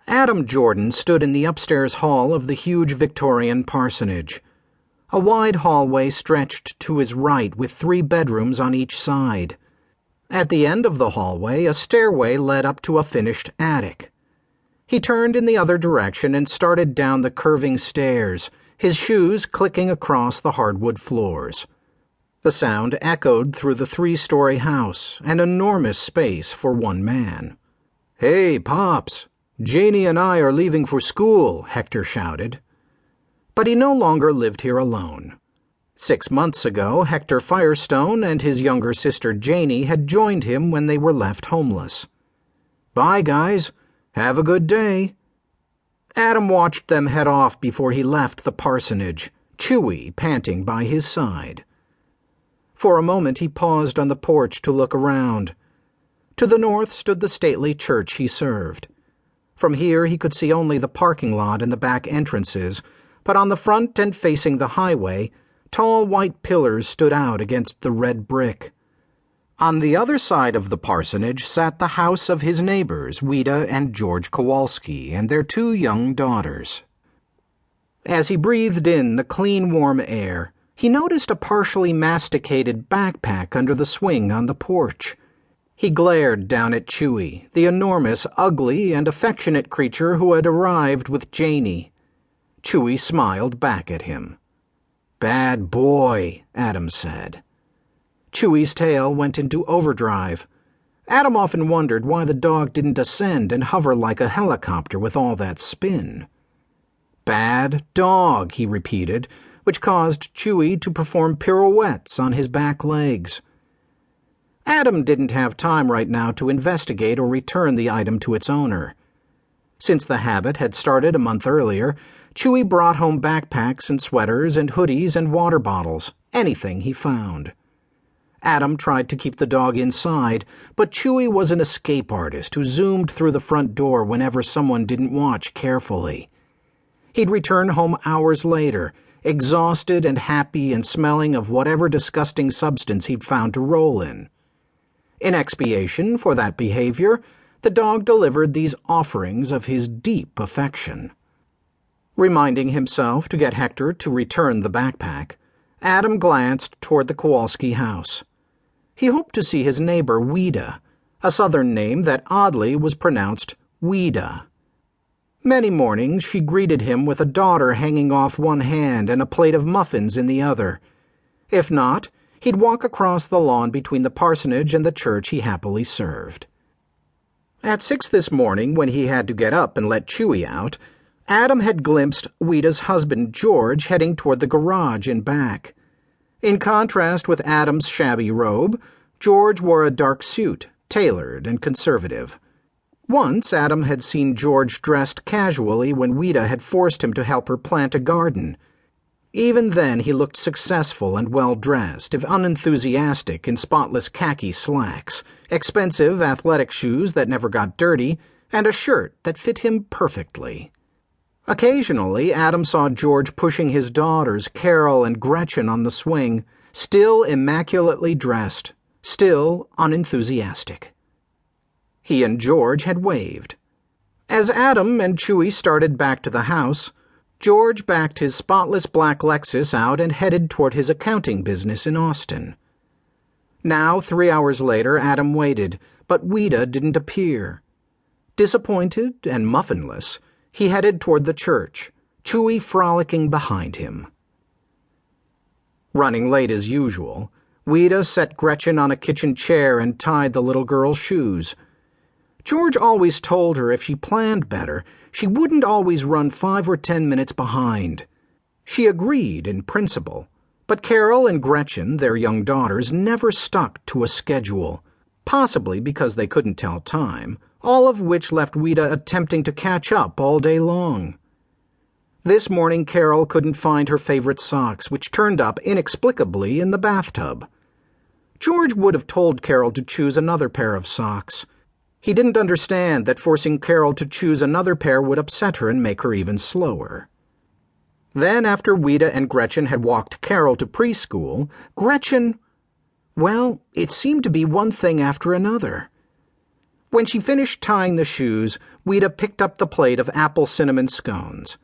Adam Jordan stood in the upstairs hall of the huge Victorian parsonage. A wide hallway stretched to his right with 3 bedrooms on each side. At the end of the hallway, a stairway led up to a finished attic. He turned in the other direction and started down the curving stairs, his shoes clicking across the hardwood floors. The sound echoed through the 3-story house, an enormous space for one man. "Hey, Pops! Janie and I are leaving for school," Hector shouted. But he no longer lived here alone. 6 months ago, Hector Firestone and his younger sister Janie had joined him when they were left homeless. "Bye, guys. Have a good day." Adam watched them head off before he left the parsonage, Chewy panting by his side. For a moment he paused on the porch to look around. To the north stood the stately church he served. From here he could see only the parking lot and the back entrances, but on the front and facing the highway, tall white pillars stood out against the red brick. On the other side of the parsonage sat the house of his neighbors, Wida and George Kowalski, and their 2 young daughters. As he breathed in the clean, warm air, he noticed a partially masticated backpack under the swing on the porch. He glared down at Chewy, the enormous, ugly, and affectionate creature who had arrived with Janie. Chewy smiled back at him. "Bad boy," Adam said. Chewy's tail went into overdrive. Adam often wondered why the dog didn't ascend and hover like a helicopter with all that spin. "Bad dog," he repeated, which caused Chewy to perform pirouettes on his back legs. Adam didn't have time right now to investigate or return the item to its owner. Since the habit had started a month earlier, Chewy brought home backpacks and sweaters and hoodies and water bottles, anything he found. Adam tried to keep the dog inside, but Chewy was an escape artist who zoomed through the front door whenever someone didn't watch carefully. He'd return home hours later, exhausted and happy and smelling of whatever disgusting substance he'd found to roll in. In expiation for that behavior, the dog delivered these offerings of his deep affection. Reminding himself to get Hector to return the backpack, Adam glanced toward the Kowalski house. He hoped to see his neighbor Wida, a southern name that oddly was pronounced Wida. Many mornings she greeted him with a daughter hanging off one hand and a plate of muffins in the other. If not, he'd walk across the lawn between the parsonage and the church he happily served. At 6 this morning, when he had to get up and let Chewy out, Adam had glimpsed Wida's husband George heading toward the garage in back. In contrast with Adam's shabby robe, George wore a dark suit, tailored and conservative. Once Adam had seen George dressed casually when Wida had forced him to help her plant a garden. Even then he looked successful and well-dressed, if unenthusiastic, in spotless khaki slacks, expensive athletic shoes that never got dirty, and a shirt that fit him perfectly. Occasionally, Adam saw George pushing his daughters, Carol and Gretchen, on the swing, still immaculately dressed, still unenthusiastic. He and George had waved. As Adam and Chewy started back to the house, George backed his spotless black Lexus out and headed toward his accounting business in Austin. Now, 3 hours later, Adam waited, but Wida didn't appear. Disappointed and muffinless, he headed toward the church, Chewy frolicking behind him. Running late as usual, Wida set Gretchen on a kitchen chair and tied the little girl's shoes. George always told her if she planned better, she wouldn't always run 5 or 10 minutes behind. She agreed in principle, but Carol and Gretchen, their young daughters, never stuck to a schedule, possibly because they couldn't tell time, all of which left Wida attempting to catch up all day long. This morning Carol couldn't find her favorite socks, which turned up inexplicably in the bathtub. George would have told Carol to choose another pair of socks. He didn't understand that forcing Carol to choose another pair would upset her and make her even slower. Then, after Wida and Gretchen had walked Carol to preschool, Gretchen, well, it seemed to be one thing after another. When she finished tying the shoes, Ouida picked up the plate of apple cinnamon scones.